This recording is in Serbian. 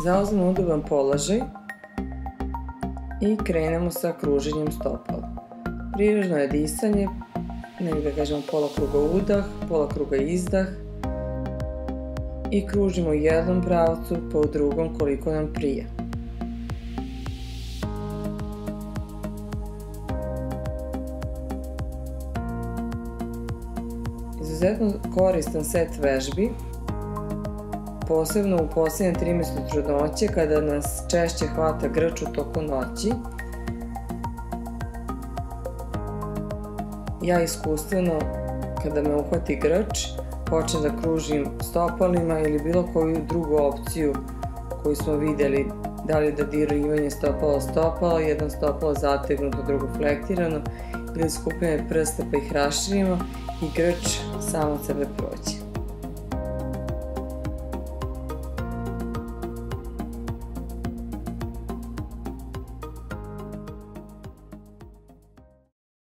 Zauzmemo udoban položaj i krenemo sa kruženjem stopala. Prirodno je disanje, negdje da kažemo pola kruga udah, pola kruga izdah i kružimo u jednom pravcu pa u drugom koliko nam prija. Izuzetno koristan set vežbi, posebno u posljednjem trimestru trudnoće kada nas češće hvata grč u toku noći. Ja iskustveno, kada me uhvati grč, počnem da kružim stopalima ili bilo koju drugu opciju koju smo vidjeli, da li dodirivanje stopala, jedno stopalo zategnuto, drugo flektirano, ili skupljanje prsta pa ih raširimo i grč sam od sebe prođe.